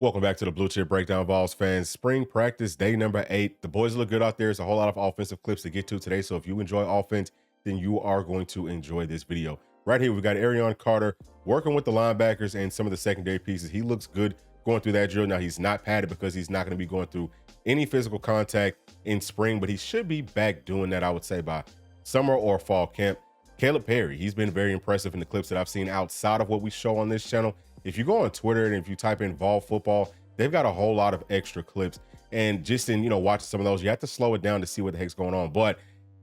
Welcome back to the Bluechip Breakdown, Vols fans. Spring practice day number 8. The boys look good out there. There's a whole lot of offensive clips to get to today. So if you enjoy offense, then you are going to enjoy this video. Right here, we've got Arion Carter working with the linebackers and some of the secondary pieces. He looks good going through that drill. Now, he's not padded because he's not going to be going through any physical contact in spring, but he should be back doing that, I would say, by summer or fall camp. Caleb Perry, he's been very impressive in the clips that I've seen outside of what we show on this channel. If you go on Twitter and if you type in Vol football, they've got a whole lot of extra clips. And just in, watching some of those, you have to slow it down to see what the heck's going on. But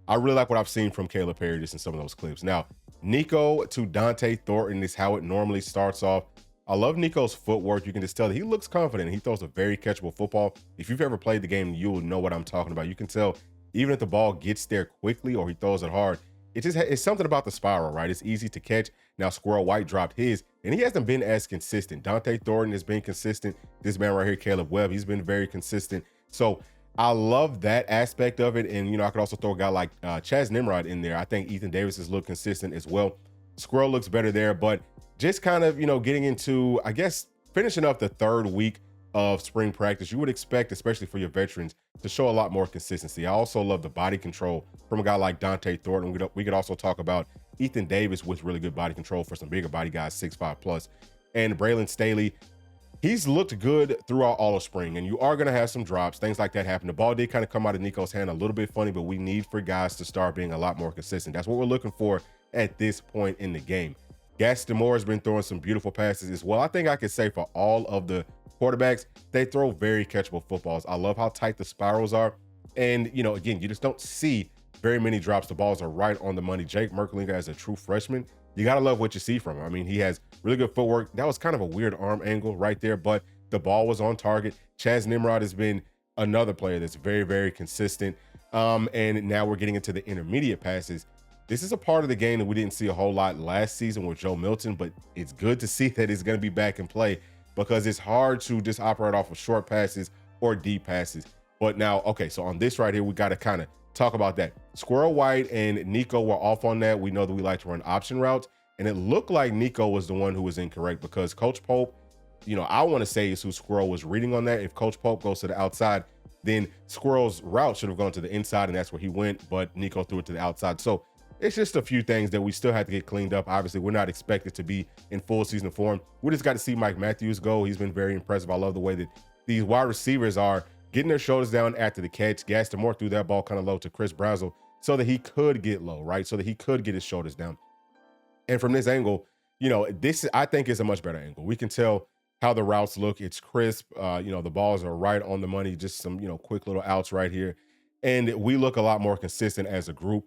I really like what I've seen from Caleb Perry just in some of those clips. Now, Nico to Dante Thornton is how it normally starts off. I love Nico's footwork. You can just tell that he looks confident. He throws a very catchable football. If you've ever played the game, you'll know what I'm talking about. You can tell even if the ball gets there quickly or he throws it hard, it's something about the spiral, right? It's easy to catch. Now, Squirrel White dropped his, and he hasn't been as consistent. Dante Thornton has been consistent. This man right here, Caleb Webb, he's been very consistent. So I love that aspect of it. And, I could also throw a guy like Chaz Nimrod in there. I think Ethan Davis has looked consistent as well. Squirrel looks better there, but just kind of, getting into, I guess, finishing up the third week of spring practice, you would expect, especially for your veterans, to show a lot more consistency. I also love the body control from a guy like Dante Thornton. We could also talk about Ethan Davis with really good body control for some bigger body guys, 6'5 plus. And Braylon Staley, he's looked good throughout all of spring, and you are going to have some drops. Things like that happen. The ball did kind of come out of Nico's hand a little bit funny, but we need for guys to start being a lot more consistent. That's what we're looking for at this point in the game. Gaston Moore has been throwing some beautiful passes as well. I think I could say for all of the quarterbacks, they throw very catchable footballs. I love how tight the spirals are. And, again, you just don't see very many drops. The balls are right on the money. Jake Merklinger as a true freshman, you got to love what you see from him. I mean, he has really good footwork. That was kind of a weird arm angle right there, but the ball was on target. Chaz Nimrod has been another player that's very, very consistent. And now we're getting into the intermediate passes. This is a part of the game that we didn't see a whole lot last season with Joe Milton, but it's good to see that it's going to be back in play because it's hard to just operate off of short passes or deep passes. But now, okay, so on this right here, we got to kind of talk about that. Squirrel White and Nico were off on that. We know that we like to run option routes, and it looked like Nico was the one who was incorrect because Coach Pope, I want to say is who Squirrel was reading on that. If Coach Pope goes to the outside, then Squirrel's route should have gone to the inside, and that's where he went, but Nico threw it to the outside. So it's just a few things that we still have to get cleaned up. Obviously, we're not expected to be in full season form. We just got to see Mike Matthews go. He's been very impressive. I love the way that these wide receivers are getting their shoulders down after the catch. Gaston Moore threw that ball kind of low to Chris Brazel so that he could get low, right? So that he could get his shoulders down. And from this angle, this I think is a much better angle. We can tell how the routes look. It's crisp. The balls are right on the money. Just some, quick little outs right here. And we look a lot more consistent as a group.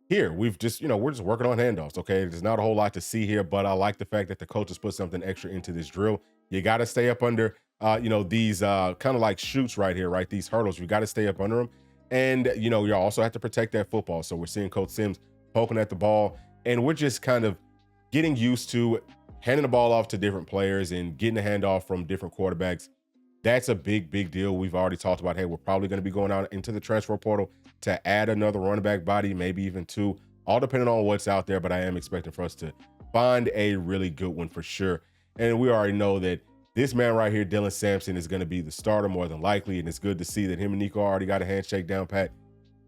Here, we've just, we're just working on handoffs, okay? There's not a whole lot to see here, but I like the fact that the coaches put something extra into this drill. You got to stay up under, these kind of like chutes right here, right? These hurdles, you got to stay up under them. And, you also have to protect that football. So we're seeing Coach Sims poking at the ball, and we're just kind of getting used to handing the ball off to different players and getting a handoff from different quarterbacks. That's a big, big deal. We've already talked about, hey, we're probably going to be going out into the transfer portal to add another running back body, maybe even two, all depending on what's out there. But I am expecting for us to find a really good one for sure. And we already know that this man right here, Dylan Sampson, is going to be the starter more than likely. And it's good to see that him and Nico already got a handshake down pat.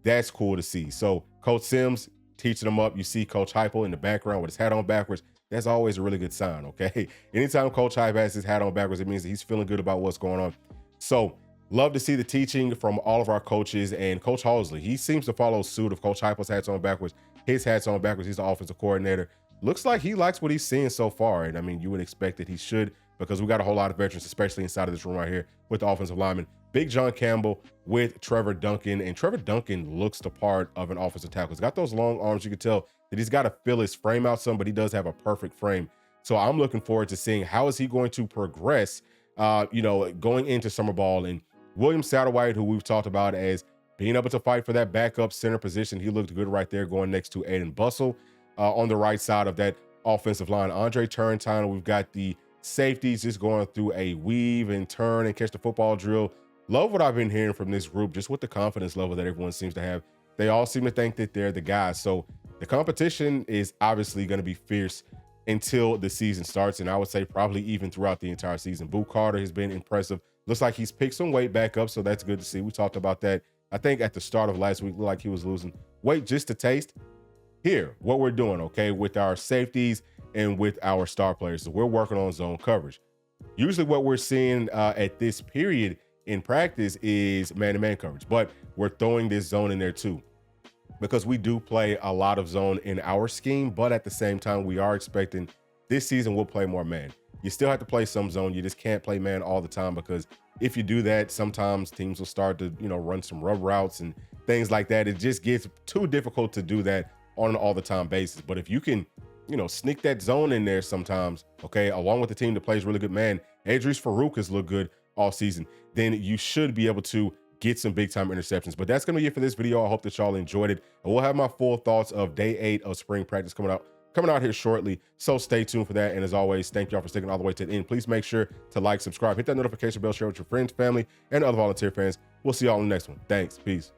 That's cool to see. So Coach Sims teaching them up. You see Coach Heupel in the background with his hat on backwards. That's always a really good sign, okay? Anytime Coach Hype has his hat on backwards, it means that he's feeling good about what's going on. So love to see the teaching from all of our coaches. And Coach Halsley, he seems to follow suit of Coach Heupel's hat's on backwards. His hat's on backwards. He's the offensive coordinator. Looks like he likes what he's seeing so far. And I mean, you would expect that he should, because we got a whole lot of veterans, especially inside of this room right here with the offensive lineman. Big John Campbell with Trevor Duncan. And Trevor Duncan looks the part of an offensive tackle. He's got those long arms. You can tell that he's got to fill his frame out some, but he does have a perfect frame. So I'm looking forward to seeing how is he going to progress, going into summer ball. And William Satterwhite, who we've talked about as being able to fight for that backup center position, he looked good right there going next to Aiden Bustle on the right side of that offensive line. Andre Turrentine, we've got the safeties just going through a weave and turn and catch the football drill. Love what I've been hearing from this group, just with the confidence level that everyone seems to have. They all seem to think that they're the guys. So the competition is obviously going to be fierce until the season starts. And I would say probably even throughout the entire season. Boo Carter has been impressive. Looks like he's picked some weight back up, so that's good to see. We talked about that, I think, at the start of last week. Looked like he was losing weight just a taste. Here, what we're doing, okay, with our safeties and with our star players, so we're working on zone coverage. Usually what we're seeing at this period in practice is man-to-man coverage, but we're throwing this zone in there too, because we do play a lot of zone in our scheme, but at the same time, we are expecting this season we'll play more man. You still have to play some zone. You just can't play man all the time, because if you do that, sometimes teams will start to, run some rub routes and things like that. It just gets too difficult to do that on an all the time basis. But if you can, sneak that zone in there sometimes, okay, along with the team that plays really good man, Adrius Farouk has looked good all season, then you should be able to get some big time interceptions. But that's going to be it for this video. I hope that y'all enjoyed it. And we'll have my full thoughts of day 8 of spring practice coming out here shortly. So stay tuned for that. And as always, thank y'all for sticking all the way to the end. Please make sure to like, subscribe, hit that notification bell, share with your friends, family, and other volunteer fans. We'll see y'all in the next one. Thanks. Peace.